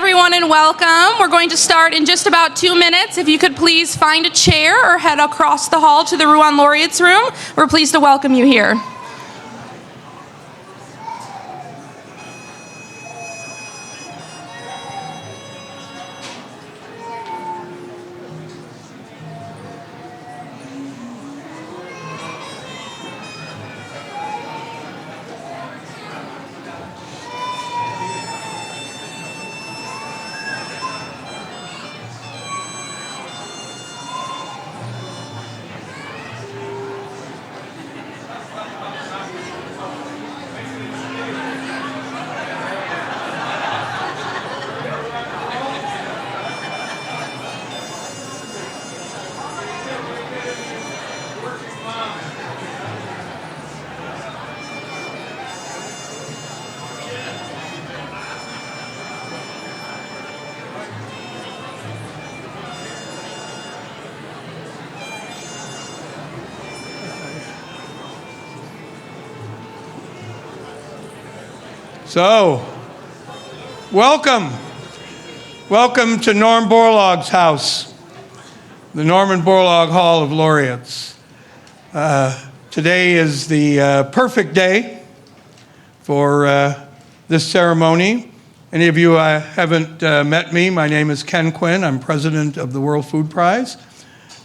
everyone, and welcome. We're going to start in just about 2 minutes. If you could please find a chair or head across the hall to the Ruan Laureates room. We're pleased to welcome you here. So, welcome to Norm Borlaug's house, the Norman Borlaug Hall of Laureates. Today is the perfect day for this ceremony. Any of you haven't met me, my name is Ken Quinn. I'm president of the World Food Prize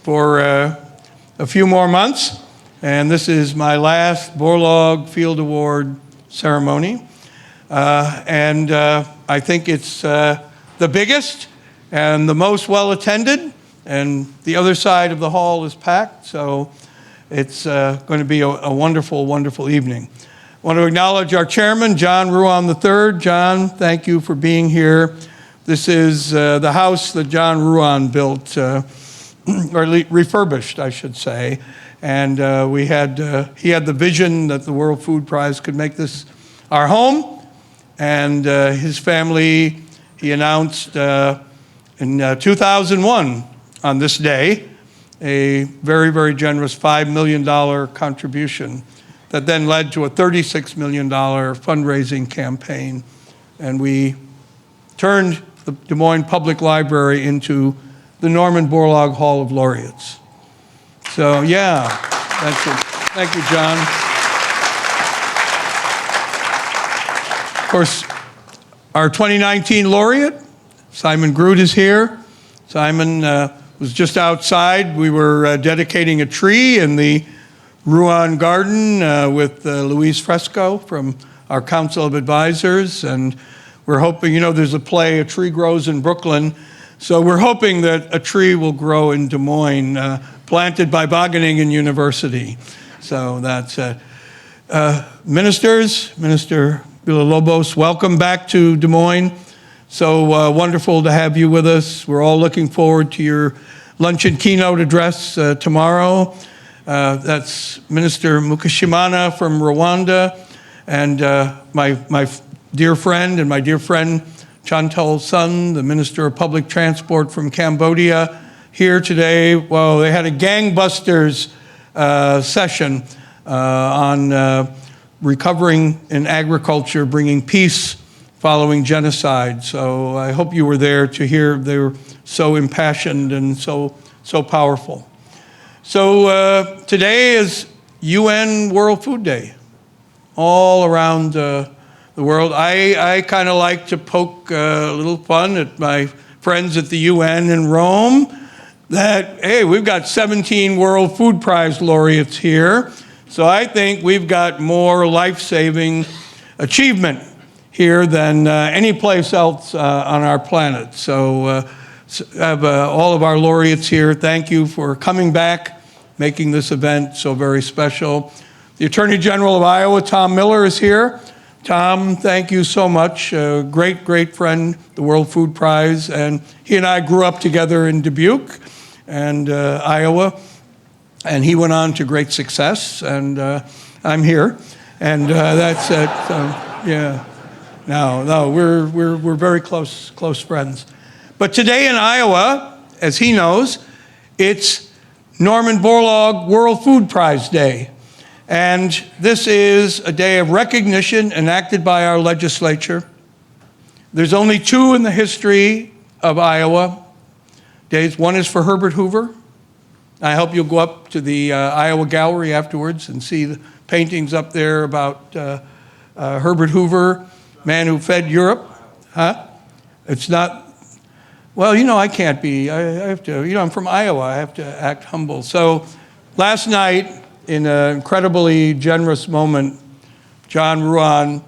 for a few more months, and this is my last Borlaug Field Award ceremony. And I think it's the biggest and the most well-attended, and the other side of the hall is packed, so it's going to be a wonderful, wonderful evening. I want to acknowledge our chairman, John Ruan III. John, thank you for being here. This is the house that John Ruan built, or refurbished, I should say, and he had the vision that the World Food Prize could make this our home. And his family, he announced in 2001, on this day, a very, very generous $5 million contribution that then led to a $36 million fundraising campaign. And we turned the Des Moines Public Library into the Norman Borlaug Hall of Laureates. So, yeah, that's it. Thank you, John. Of course, our 2019 laureate, Simon Groot, is here. Simon was just outside. We were dedicating a tree in the Ruan Garden with Louise Fresco from our Council of Advisors. And we're hoping, there's a play, A Tree Grows in Brooklyn. So we're hoping that a tree will grow in Des Moines, planted by Wageningen University. So that's it. Minister Villalobos, welcome back to Des Moines. So wonderful to have you with us. We're all looking forward to your luncheon keynote address tomorrow. That's Minister Mukashimana from Rwanda, and my dear friend Chantal Sun, the Minister of Public Transport from Cambodia, here today. Well, they had a gangbusters session on recovering in agriculture, bringing peace following genocide. So I hope you were there to hear. They were so impassioned and so powerful. So today is UN World Food Day, all around the world. I kind of like to poke a little fun at my friends at the UN in Rome that, hey, we've got 17 World Food Prize laureates here. So I think we've got more life-saving achievement here than any place else on our planet. So have all of our laureates here. Thank you for coming back, making this event so very special. The Attorney General of Iowa, Tom Miller, is here. Tom, thank you so much. Great, great friend, the World Food Prize. And he and I grew up together in Dubuque and Iowa. And he went on to great success, and I'm here, and that's it. So, yeah, no, we're very close friends. But today in Iowa, as he knows, it's Norman Borlaug World Food Prize Day, and this is a day of recognition enacted by our legislature There's only two in the history of Iowa days. One is for Herbert Hoover. I hope you'll go up to the Iowa Gallery afterwards and see the paintings up there about Herbert Hoover, man who fed Europe. Huh? It's not, well, I can't be. I have to, I'm from Iowa. I have to act humble. So last night, in an incredibly generous moment, John Ruan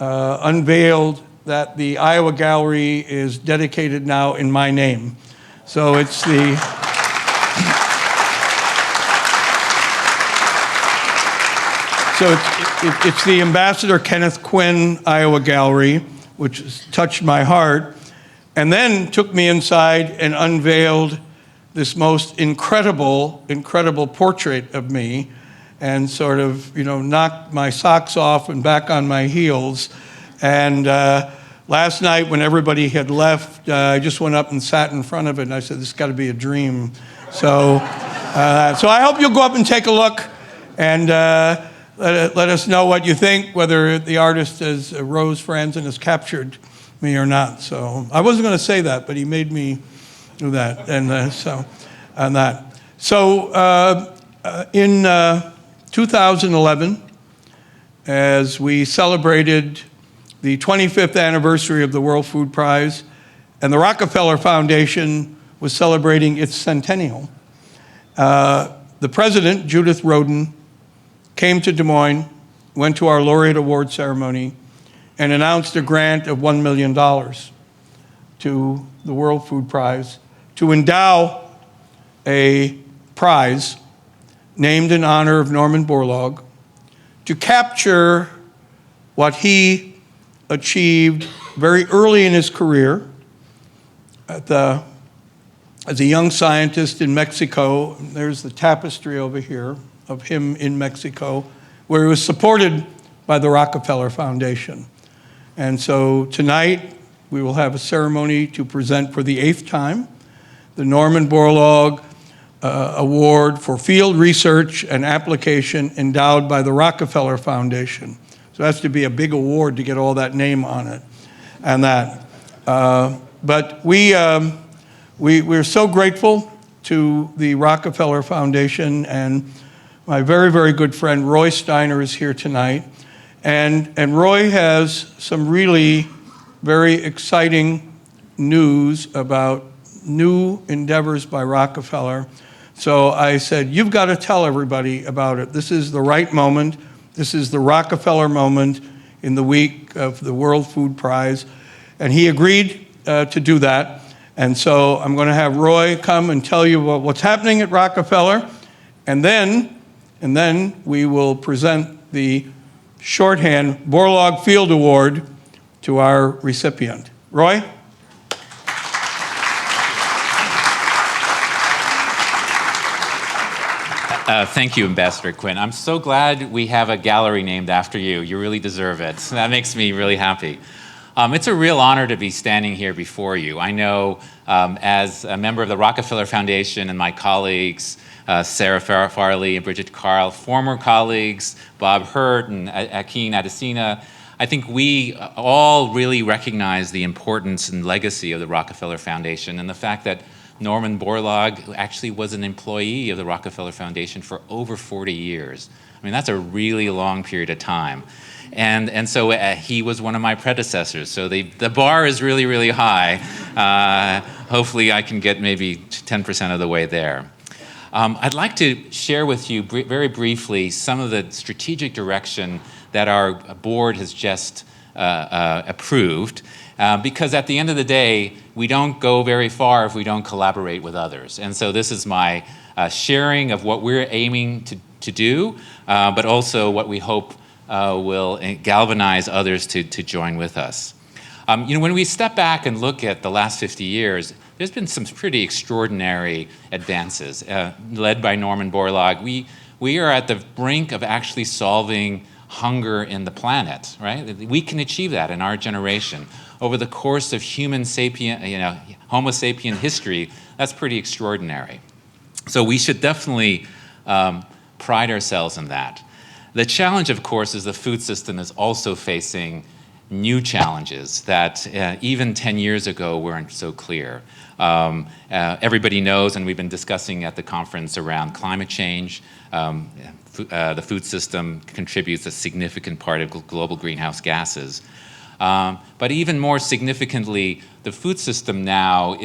unveiled that the Iowa Gallery is dedicated now in my name. So it's the... So it's the Ambassador Kenneth Quinn Iowa Gallery, which has touched my heart, and then took me inside and unveiled this most incredible portrait of me, and sort of, knocked my socks off and back on my heels. And last night when everybody had left, I just went up and sat in front of it, and I said, this has got to be a dream. So I hope you'll go up and take a look, and let us know what you think, whether the artist as Rose Franzen has captured me or not. So I wasn't going to say that, but he made me do that. And so on that. So in 2011, as we celebrated the 25th anniversary of the World Food Prize, and the Rockefeller Foundation was celebrating its centennial, the president, Judith Rodin, came to Des Moines, went to our Laureate Award ceremony, and announced a grant of $1 million to the World Food Prize to endow a prize named in honor of Norman Borlaug to capture what he achieved very early in his career as a young scientist in Mexico. There's the tapestry over here of him in Mexico, where he was supported by the Rockefeller Foundation. And so tonight, we will have a ceremony to present for the 8th time the Norman Borlaug Award for Field Research and Application endowed by the Rockefeller Foundation. So it has to be a big award to get all that name on it and that. But we're so grateful to the Rockefeller Foundation, and my very, very good friend Roy Steiner is here tonight. And Roy has some really very exciting news about new endeavors by Rockefeller. So I said, you've got to tell everybody about it. This is the right moment. This is the Rockefeller moment in the week of the World Food Prize. And he agreed to do that. And so I'm going to have Roy come and tell you what's happening at Rockefeller. And then we will present the shorthand Borlaug Field Award to our recipient. Roy? Thank you, Ambassador Quinn. I'm so glad we have a gallery named after you. You really deserve it. That makes me really happy. It's a real honor to be standing here before you. I know as a member of the Rockefeller Foundation and my colleagues, Sarah Farley and Bridget Carl, former colleagues, Bob Hurt and Akin Adesina, I think we all really recognize the importance and legacy of the Rockefeller Foundation and the fact that Norman Borlaug actually was an employee of the Rockefeller Foundation for over 40 years. I mean, that's a really long period of time. And so he was one of my predecessors. So the bar is really, really high. Hopefully I can get maybe 10% of the way there. I'd like to share with you very briefly some of the strategic direction that our board has just approved, because at the end of the day, we don't go very far if we don't collaborate with others. And so this is my sharing of what we're aiming to do, but also what we hope will galvanize others to join with us. When we step back and look at the last 50 years, there's been some pretty extraordinary advances led by Norman Borlaug. We are at the brink of actually solving hunger in the planet, right? We can achieve that in our generation. Over the course of human sapien, Homo sapien history, that's pretty extraordinary. So we should definitely pride ourselves in that. The challenge, of course, is the food system is also facing new challenges that even 10 years ago weren't so clear. Everybody knows, and we've been discussing at the conference around climate change. The food system contributes a significant part of global greenhouse gases. But even more significantly, the food system now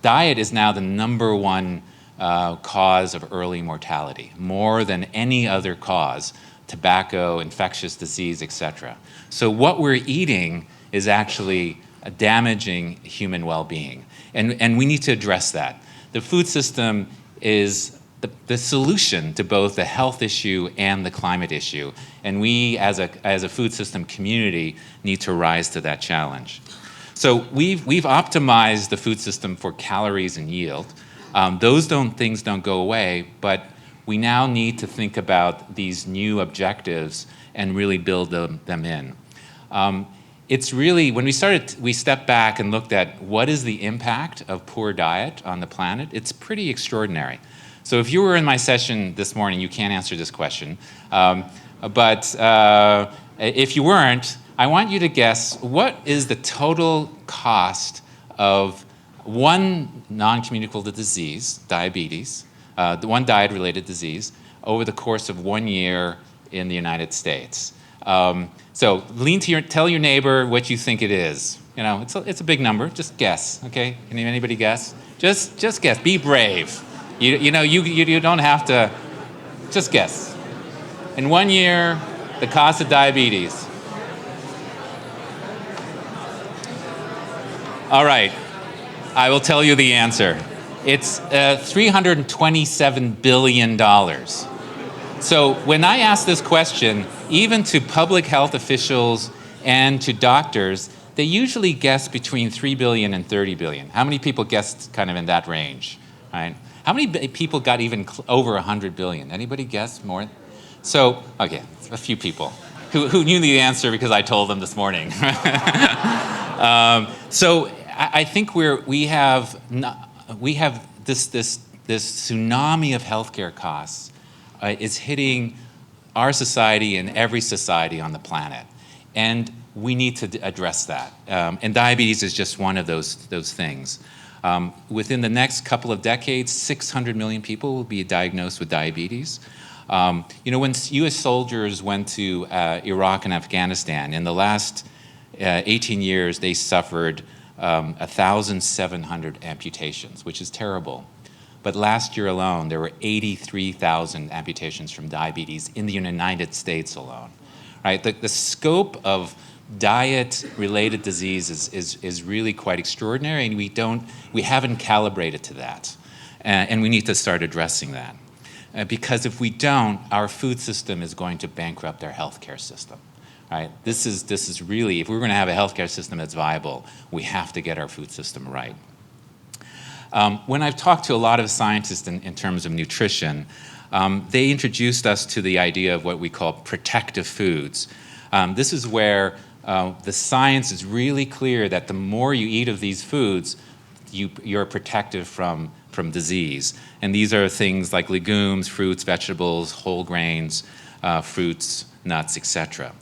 diet is now the number one cause of early mortality, more than any other cause, tobacco, infectious disease, etc. So what we're eating is actually damaging human well-being, and we need to address that. The food system is the solution to both the health issue and the climate issue, and we as a food system community need to rise to that challenge. So we've optimized the food system for calories and yield. Those things don't go away, but we now need to think about these new objectives and really build them in. It's really, when we stepped back and looked at what is the impact of poor diet on the planet, it's pretty extraordinary. So if you were in my session this morning, you can't answer this question. But if you weren't, I want you to guess what is the total cost of one non-communicable disease, diabetes, the one diet-related disease, over the course of 1 year in the United States. So tell your neighbor what you think it is. You know, it's a big number. Just guess, okay? Can anybody guess? Just guess. Be brave. You don't have to. Just guess. In 1 year, the cost of diabetes. All right. I will tell you the answer. It's $327 billion. So when I ask this question, even to public health officials and to doctors, they usually guess between 3 billion and 30 billion. How many people guessed kind of in that range, right? How many people got even over 100 billion? Anybody guess more? So, okay, a few people who knew the answer because I told them this morning. So I think we have this tsunami of healthcare costs is hitting our society and every society on the planet, and we need to address that. And diabetes is just one of those things. Within the next couple of decades, 600 million people will be diagnosed with diabetes. When U.S. soldiers went to Iraq and Afghanistan, in the last 18 years, they suffered 1,700 amputations, which is terrible. But last year alone, there were 83,000 amputations from diabetes in the United States alone. Right? The scope of diet-related disease is really quite extraordinary, and we haven't calibrated to that, and we need to start addressing that. Because if we don't, our food system is going to bankrupt our healthcare system. Right? This is really, if we're going to have a healthcare system that's viable, we have to get our food system right. When I've talked to a lot of scientists in terms of nutrition, they introduced us to the idea of what we call protective foods. This is where the science is really clear that the more you eat of these foods, you're protected from disease. And these are things like legumes, fruits, vegetables, whole grains, fruits, nuts, etc.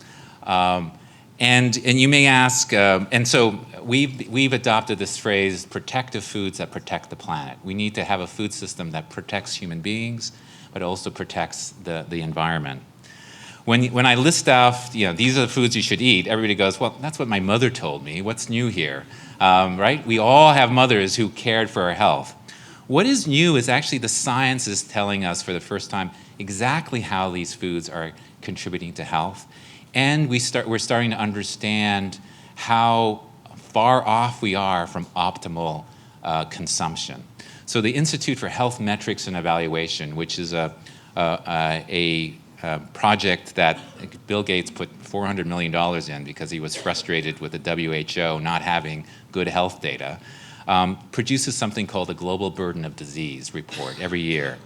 And you may ask, and so we've adopted this phrase, protective foods that protect the planet. We need to have a food system that protects human beings, but also protects the environment. When I list off, these are the foods you should eat, everybody goes, well, that's what my mother told me. What's new here? Right? We all have mothers who cared for our health. What is new is actually the science is telling us for the first time exactly how these foods are contributing to health. And we're starting to understand how far off we are from optimal consumption. So the Institute for Health Metrics and Evaluation, which is a project that Bill Gates put $400 million in because he was frustrated with the WHO not having good health data, produces something called the Global Burden of Disease report every year.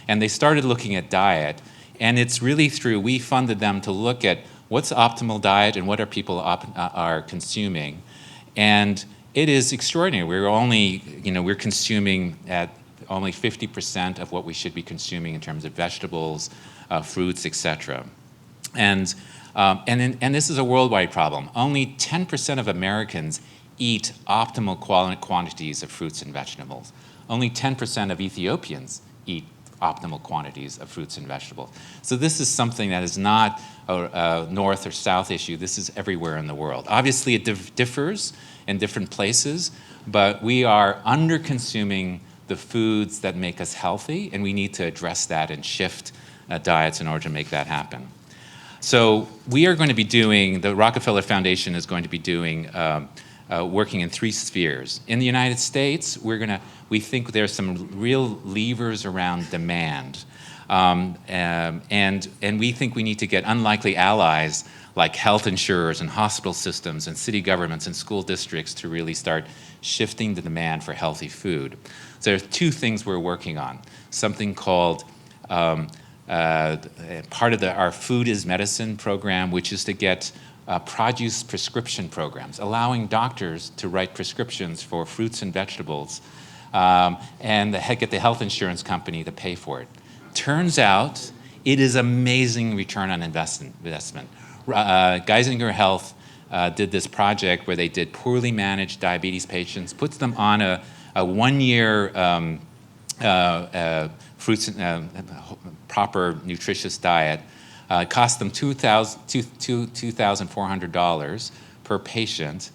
And they started looking at diet, and it's really we funded them to look at what's optimal diet and what are people are consuming. And it is extraordinary. We're consuming at only 50% of what we should be consuming in terms of vegetables, fruits, etc. And this is a worldwide problem. Only 10% of Americans eat optimal quantities of fruits and vegetables. Only 10% of Ethiopians eat optimal quantities of fruits and vegetables. So this is something that is not a north or south issue. This is everywhere in the world. Obviously, it differs in different places, but we are under-consuming the foods that make us healthy, and we need to address that and shift diets in order to make that happen. So we are going to be doing, the Rockefeller Foundation is going to be doing, working in 3 spheres. In the United States, we think there's some real levers around demand. And we think we need to get unlikely allies like health insurers and hospital systems and city governments and school districts to really start shifting the demand for healthy food. So there's 2 things we're working on. Something called part of our Food is Medicine program, which is to get produce prescription programs, allowing doctors to write prescriptions for fruits and vegetables and get the health insurance company to pay for it. Turns out it is amazing return on investment. Geisinger Health did this project where they did poorly managed diabetes patients, puts them on a 1-year fruits and proper nutritious diet. It cost them $2,400 per patient,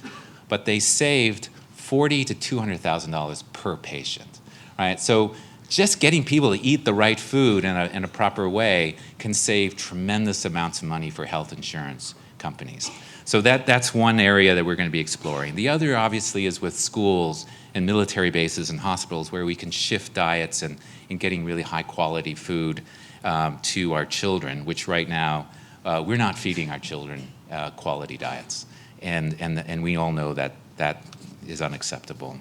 but they saved $40,000 to $200,000 per patient. Right? So just getting people to eat the right food in a proper way can save tremendous amounts of money for health insurance companies. So that's one area that we're going to be exploring. The other, obviously, is with schools and military bases and hospitals where we can shift diets and getting really high-quality food to our children, which right now we're not feeding our children quality diets. And we all know that is unacceptable.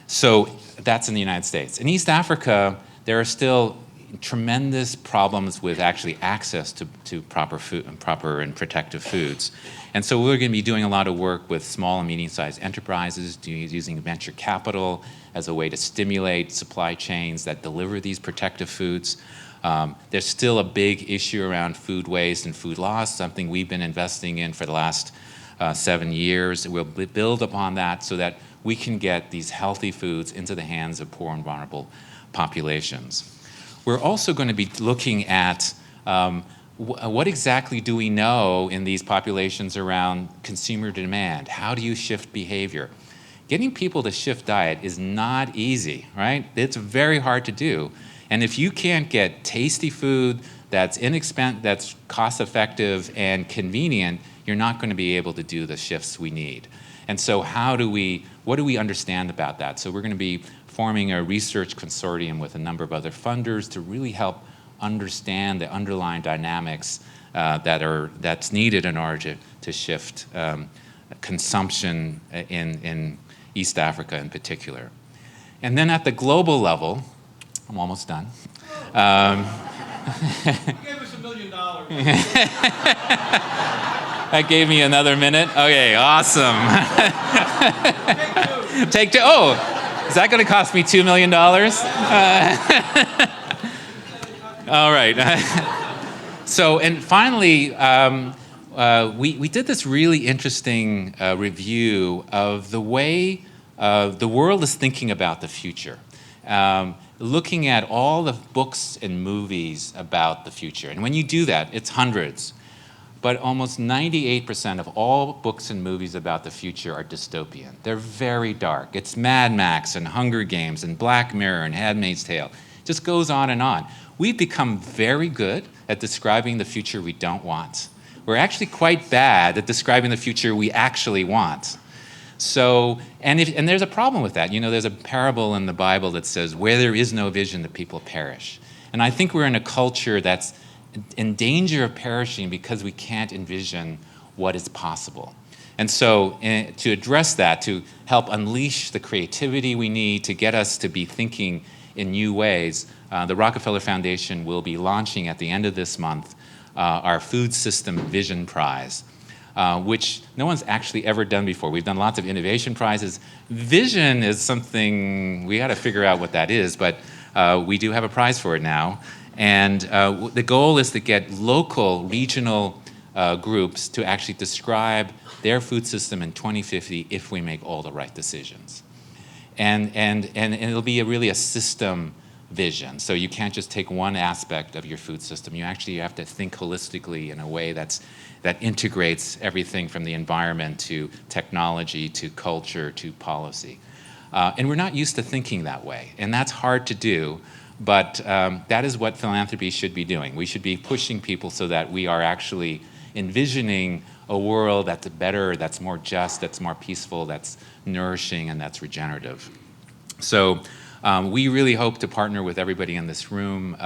So that's in the United States. In East Africa, there are still tremendous problems with actually access to proper food and proper and protective foods. And so we're going to be doing a lot of work with small and medium-sized enterprises, using venture capital as a way to stimulate supply chains that deliver these protective foods. There's still a big issue around food waste and food loss, something we've been investing in for the last 7 years. We'll build upon that so that we can get these healthy foods into the hands of poor and vulnerable populations. We're also going to be looking at what exactly do we know in these populations around consumer demand? How do you shift behavior? Getting people to shift diet is not easy, right? It's very hard to do. And if you can't get tasty food that's that's cost-effective and convenient, you're not going to be able to do the shifts we need. And so what do we understand about that? So we're going to be forming a research consortium with a number of other funders to really help understand the underlying dynamics that's needed in order to shift consumption in East Africa in particular. And then at the global level, I'm almost done. You gave us $1 million. That gave me another minute. Okay, awesome. Take 2. Take 2. Oh, is that going to cost me $2 million? All right. So, and finally, we did this really interesting review of the way the world is thinking about the future. Looking at all the books and movies about the future. And when you do that, it's hundreds. But almost 98% of all books and movies about the future are dystopian. They're very dark. It's Mad Max and Hunger Games and Black Mirror and Handmaid's Tale. It just goes on and on. We've become very good at describing the future we don't want. We're actually quite bad at describing the future we actually want. So, and there's a problem with that. You know, there's a parable in the Bible that says, where there is no vision, the people perish. And I think we're in a culture that's in danger of perishing because we can't envision what is possible. And so to address that, to help unleash the creativity we need to get us to be thinking in new ways, the Rockefeller Foundation will be launching at the end of this month our Food System Vision Prize, which no one's actually ever done before. We've done lots of innovation prizes. Vision is something, we got to figure out what that is, but we do have a prize for it now. And the goal is to get local, regional groups to actually describe their food system in 2050 if we make all the right decisions. And it'll be really a system vision. So you can't just take one aspect of your food system. You have to think holistically in a way that integrates everything from the environment to technology to culture to policy. And we're not used to thinking that way. And that's hard to do, but that is what philanthropy should be doing. We should be pushing people so that we are actually envisioning a world that's better, that's more just, that's more peaceful, that's nourishing, and that's regenerative. So we really hope to partner with everybody in this room.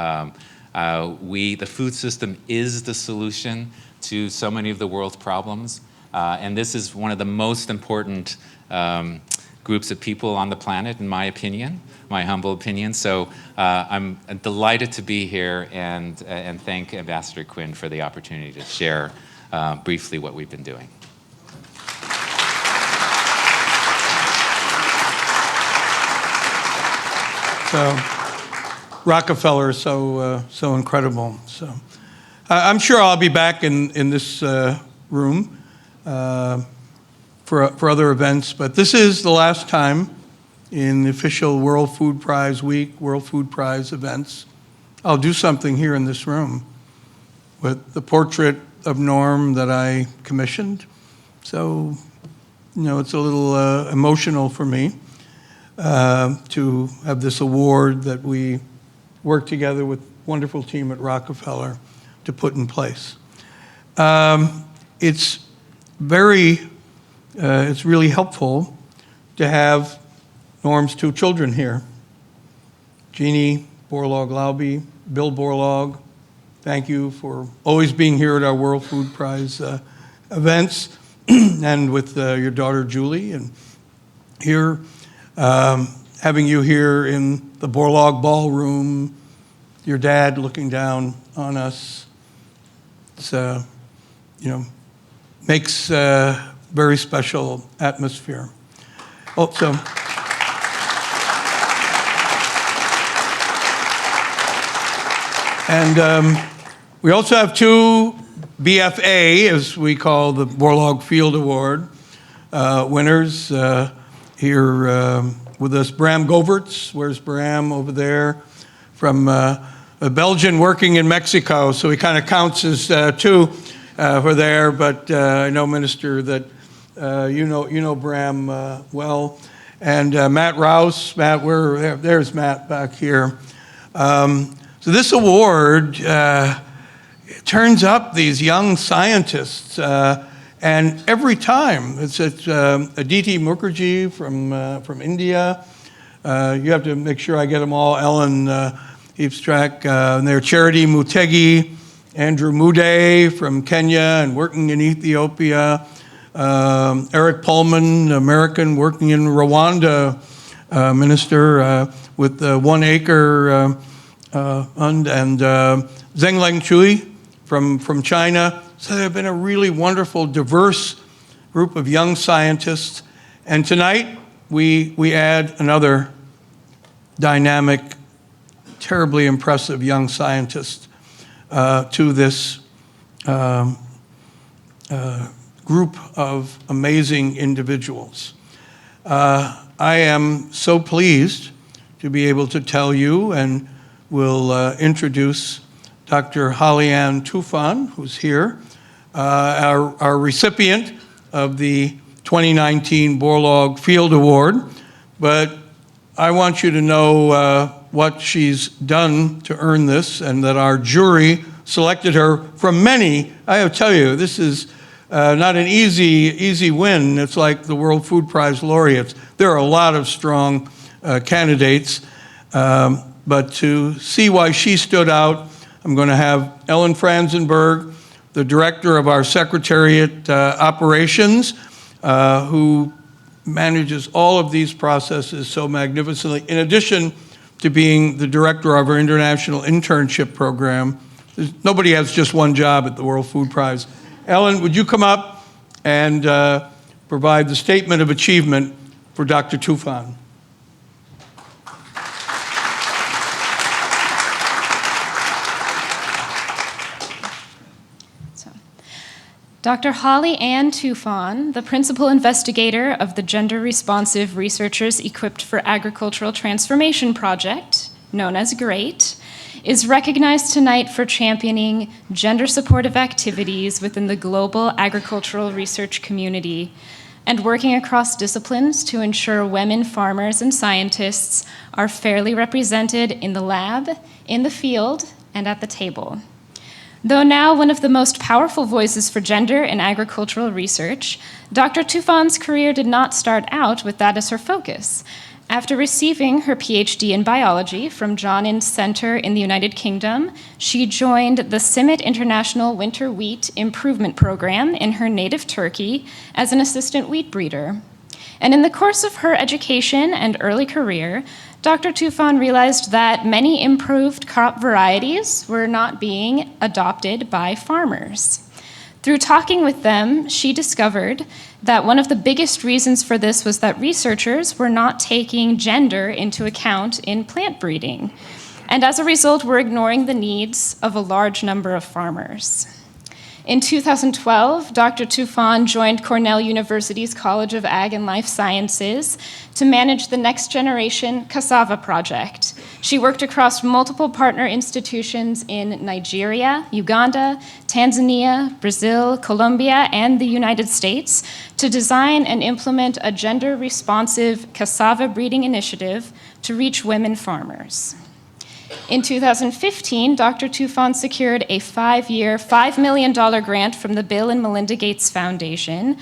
The food system is the solution to so many of the world's problems. And this is one of the most important groups of people on the planet, in my opinion, my humble opinion. So I'm delighted to be here and thank Ambassador Quinn for the opportunity to share briefly what we've been doing. So Rockefeller is so incredible. So I'm sure I'll be back in this room for other events, but this is the last time in the official World Food Prize Week, World Food Prize events. I'll do something here in this room with the portrait of Norm that I commissioned. So, it's a little emotional for me to have this award that we worked together with a wonderful team at Rockefeller to put in place. It's really helpful to have Norm's two children here. Jeannie Borlaug-Laube, Bill Borlaug, thank you for always being here at our World Food Prize events, and with your daughter Julie, and here, having you here in the Borlaug Ballroom, your dad looking down on us, it's, makes very special atmosphere. Also, and we also have two BFA, as we call the Borlaug Field Award winners here with us. Bram Govertz, where's Bram over there? From a Belgian working in Mexico, so he kind of counts as two for there, but I know, Minister, that you know Bram well. And Matt Rouse, there's Matt back here. So this award turns up these young scientists, and every time it's Aditi Mukherjee from India. You have to make sure I get them all. Ellen Heapstrack, and there Charity Mutegi, Andrew Mude from Kenya and working in Ethiopia. Eric Pullman, American, working in Rwanda, Minister with 1 Acre and Zhengleng Chui from China. So they've been a really wonderful, diverse group of young scientists. And tonight, we add another dynamic, terribly impressive young scientist to this group of amazing individuals. I am so pleased to be able to tell you, and will introduce Dr. Hale Tufan, who's here, our recipient of the 2019 Borlaug Field Award. But I want you to know what she's done to earn this, and that our jury selected her from many. I have to tell you, this is not an easy win. It's like the World Food Prize laureates. There are a lot of strong candidates, but to see why she stood out, I'm going to have Ellen Franzenberg, the director of our Secretariat Operations, who manages all of these processes so magnificently, in addition to being the director of our International Internship Program. Nobody has just one job at the World Food Prize. Ellen, would you come up and provide the statement of achievement for Dr. Tufan? Dr. Holly Ann Tufan, the principal investigator of the Gender Responsive Researchers Equipped for Agricultural Transformation project, known as GREAT, is recognized tonight for championing gender-supportive activities within the global agricultural research community and working across disciplines to ensure women farmers and scientists are fairly represented in the lab, in the field, and at the table. Though now one of the most powerful voices for gender in agricultural research, Dr. Tufan's career did not start out with that as her focus. After receiving her PhD in biology from John Innes Center in the United Kingdom, she joined the CIMMYT International Winter Wheat Improvement Program in her native Turkey as an assistant wheat breeder. And in the course of her education and early career, Dr. Tufan realized that many improved crop varieties were not being adopted by farmers. Through talking with them, she discovered that one of the biggest reasons for this was that researchers were not taking gender into account in plant breeding, and as a result were ignoring the needs of a large number of farmers. In 2012, Dr. Tufan joined Cornell University's College of Ag and Life Sciences to manage the Next Generation Cassava Project. She worked across multiple partner institutions in Nigeria, Uganda, Tanzania, Brazil, Colombia, and the United States to design and implement a gender-responsive cassava breeding initiative to reach women farmers. In 2015, Dr. Tufan secured a 5-year, $5 million grant from the Bill and Melinda Gates Foundation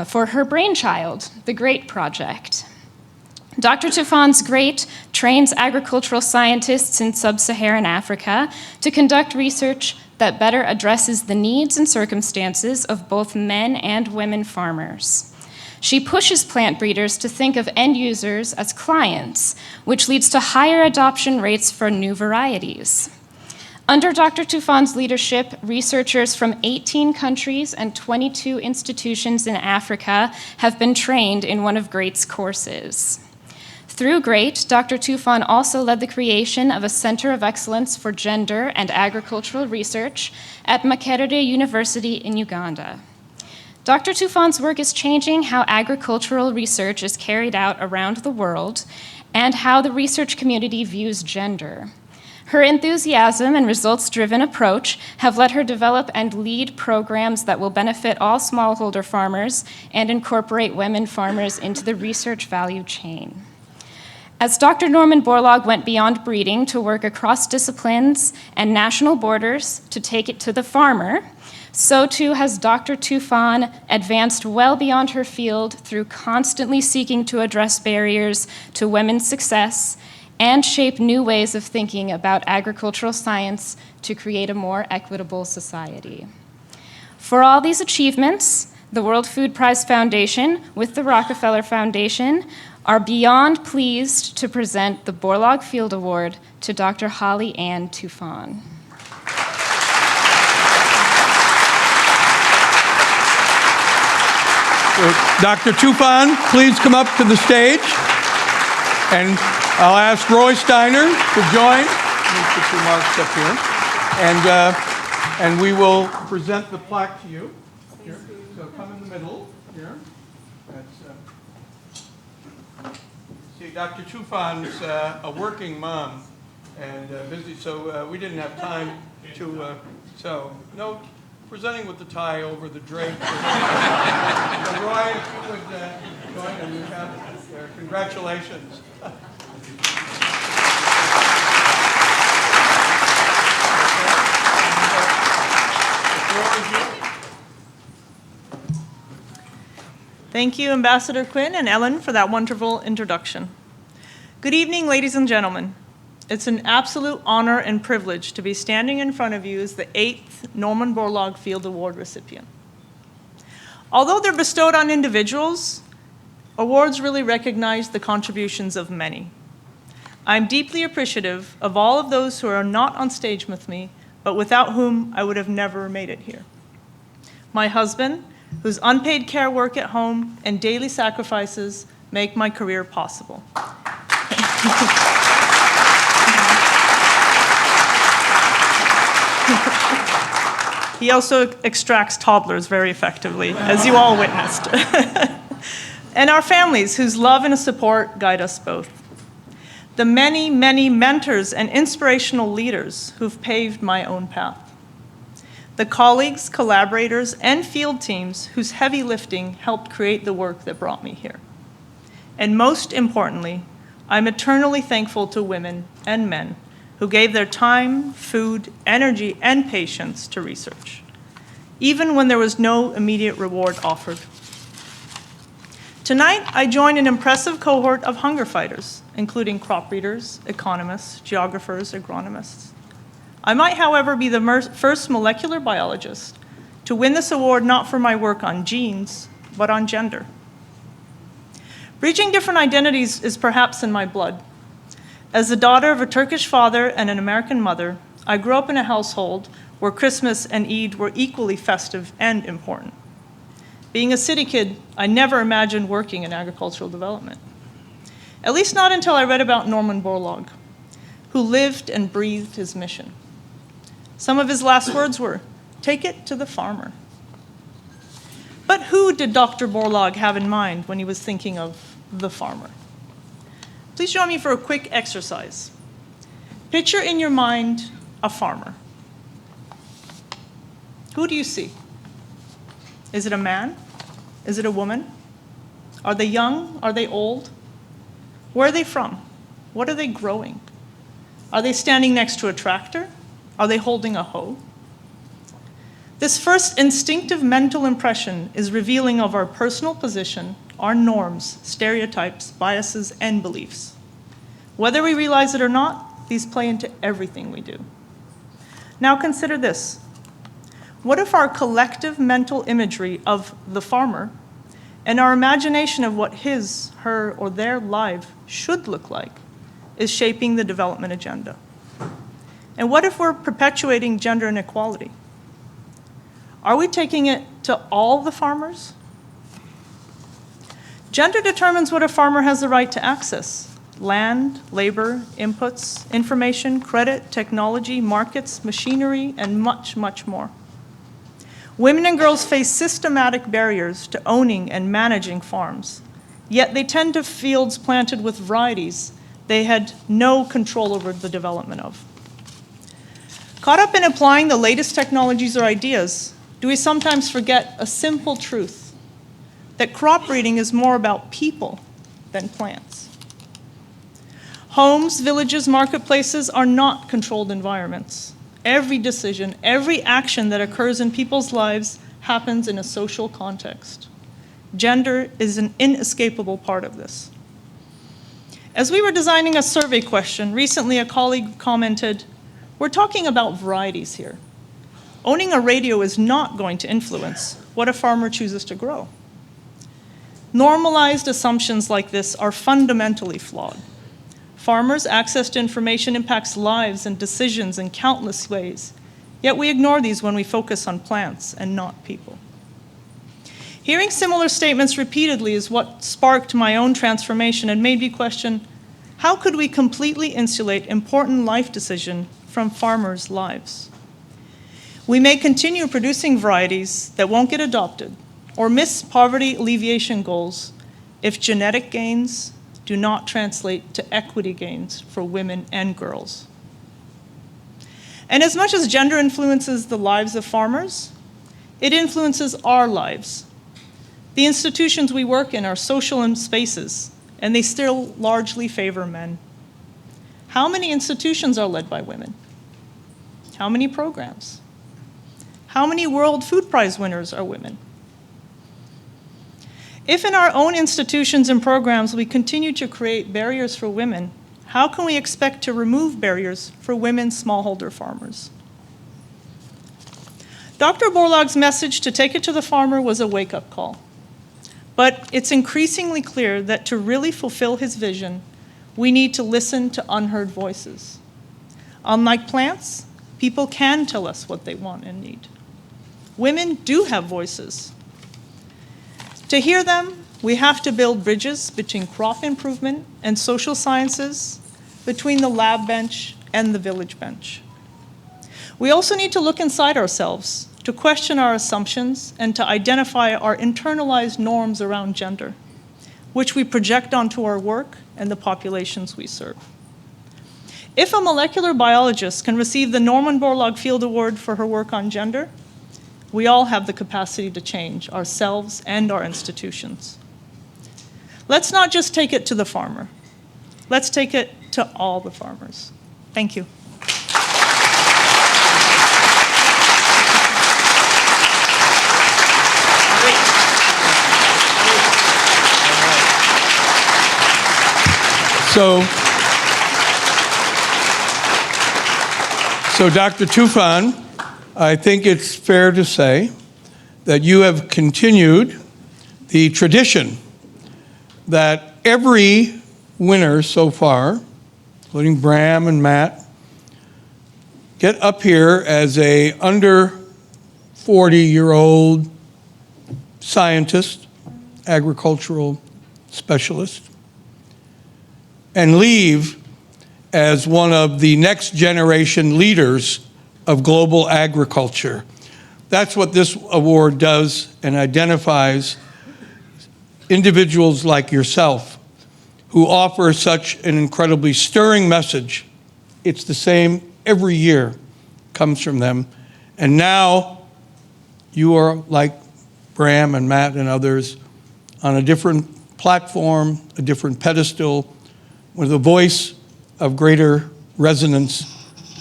for her brainchild, the GREAT Project. Dr. Tufan's GREAT trains agricultural scientists in sub-Saharan Africa to conduct research that better addresses the needs and circumstances of both men and women farmers. She pushes plant breeders to think of end users as clients, which leads to higher adoption rates for new varieties. Under Dr. Tufan's leadership, researchers from 18 countries and 22 institutions in Africa have been trained in one of GREAT's courses. Through GREAT, Dr. Tufan also led the creation of a Center of Excellence for Gender and Agricultural Research at Makerere University in Uganda. Dr. Tufan's work is changing how agricultural research is carried out around the world and how the research community views gender. Her enthusiasm and results-driven approach have let her develop and lead programs that will benefit all smallholder farmers and incorporate women farmers into the research value chain. As Dr. Norman Borlaug went beyond breeding to work across disciplines and national borders to take it to the farmer, so too has Dr. Tufan advanced well beyond her field through constantly seeking to address barriers to women's success and shape new ways of thinking about agricultural science to create a more equitable society. For all these achievements, the World Food Prize Foundation, with the Rockefeller Foundation, are beyond pleased to present the Borlaug Field Award to Dr. Holly Ann Tufan. So, Dr. Tufan, please come up to the stage. And I'll ask Roy Steiner to join. Let me put your marks up here. And we will present the plaque to you. Here. So come in the middle here. See, Dr. Tufan's a working mom and busy, so we didn't have time to, no presenting with the tie over the drape. So Roy, if you would join and we have there. Congratulations. Thank you, Ambassador Quinn and Ellen, for that wonderful introduction. Good evening, ladies and gentlemen. It's an absolute honor and privilege to be standing in front of you as the 8th Norman Borlaug Field Award recipient. Although they're bestowed on individuals, awards really recognize the contributions of many. I'm deeply appreciative of all of those who are not on stage with me, but without whom I would have never made it here. My husband, whose unpaid care work at home and daily sacrifices make my career possible. He also extracts toddlers very effectively, as you all witnessed. And our families, whose love and support guide us both. The many, many mentors and inspirational leaders who've paved my own path. The colleagues, collaborators, and field teams whose heavy lifting helped create the work that brought me here. And most importantly, I'm eternally thankful to women and men who gave their time, food, energy, and patience to research, even when there was no immediate reward offered. Tonight, I join an impressive cohort of hunger fighters, including crop breeders, economists, geographers, agronomists. I might, however, be the first molecular biologist to win this award not for my work on genes, but on gender. Bridging different identities is perhaps in my blood. As the daughter of a Turkish father and an American mother, I grew up in a household where Christmas and Eid were equally festive and important. Being a city kid, I never imagined working in agricultural development. At least not until I read about Norman Borlaug, who lived and breathed his mission. Some of his last words were, "Take it to the farmer." But who did Dr. Borlaug have in mind when he was thinking of the farmer? Please join me for a quick exercise. Picture in your mind a farmer. Who do you see? Is it a man? Is it a woman? Are they young? Are they old? Where are they from? What are they growing? Are they standing next to a tractor? Are they holding a hoe? This first instinctive mental impression is revealing of our personal position, our norms, stereotypes, biases, and beliefs. Whether we realize it or not, these play into everything we do. Now consider this. What if our collective mental imagery of the farmer and our imagination of what his, her, or their life should look like is shaping the development agenda? And what if we're perpetuating gender inequality? Are we taking it to all the farmers? Gender determines what a farmer has the right to access: land, labor, inputs, information, credit, technology, markets, machinery, and much, much more. Women and girls face systematic barriers to owning and managing farms, yet they tend to fields planted with varieties they had no control over the development of. Caught up in applying the latest technologies or ideas, do we sometimes forget a simple truth, that crop breeding is more about people than plants? Homes, villages, marketplaces are not controlled environments. Every decision, every action that occurs in people's lives happens in a social context. Gender is an inescapable part of this. As we were designing a survey question, recently a colleague commented, "We're talking about varieties here. Owning a radio is not going to influence what a farmer chooses to grow." Normalized assumptions like this are fundamentally flawed. Farmers' access to information impacts lives and decisions in countless ways, yet we ignore these when we focus on plants and not people. Hearing similar statements repeatedly is what sparked my own transformation and made me question, how could we completely insulate important life decisions from farmers' lives? We may continue producing varieties that won't get adopted or miss poverty alleviation goals if genetic gains do not translate to equity gains for women and girls. And as much as gender influences the lives of farmers, it influences our lives. The institutions we work in are social spaces, and they still largely favor men. How many institutions are led by women? How many programs? How many World Food Prize winners are women? If in our own institutions and programs we continue to create barriers for women, how can we expect to remove barriers for women smallholder farmers? Dr. Borlaug's message to take it to the farmer was a wake-up call. But it's increasingly clear that to really fulfill his vision, we need to listen to unheard voices. Unlike plants, people can tell us what they want and need. Women do have voices. To hear them, we have to build bridges between crop improvement and social sciences, between the lab bench and the village bench. We also need to look inside ourselves to question our assumptions, and to identify our internalized norms around gender, which we project onto our work and the populations we serve. If a molecular biologist can receive the Norman Borlaug Field Award for her work on gender, we all have the capacity to change ourselves and our institutions. Let's not just take it to the farmer. Let's take it to all the farmers. Thank you. So Dr. Tufan, I think it's fair to say that you have continued the tradition that every winner so far, including Bram and Matt, get up here as a under 40-year-old scientist, agricultural specialist, and leave as one of the next generation leaders of global agriculture. That's what this award does, and identifies individuals like yourself who offer such an incredibly stirring message. It's the same every year, comes from them. And now you are like Bram and Matt and others on a different platform, a different pedestal, with a voice of greater resonance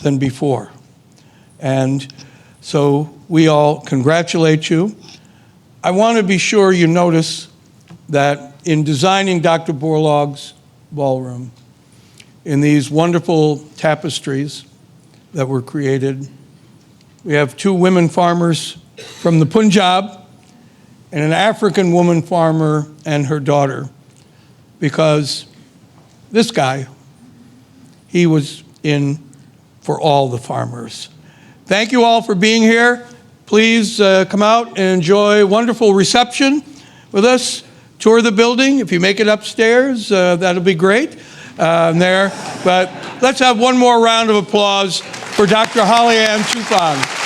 than before. And so we all congratulate you. I want to be sure you notice that in designing Dr. Borlaug's ballroom, in these wonderful tapestries that were created, we have 2 women farmers from the Punjab and an African woman farmer and her daughter, because this guy, he was in for all the farmers. Thank you all for being here. Please come out and enjoy a wonderful reception with us. Tour the building. If you make it upstairs, that'll be great there. But let's have one more round of applause for Dr. Holly Ann Tufan.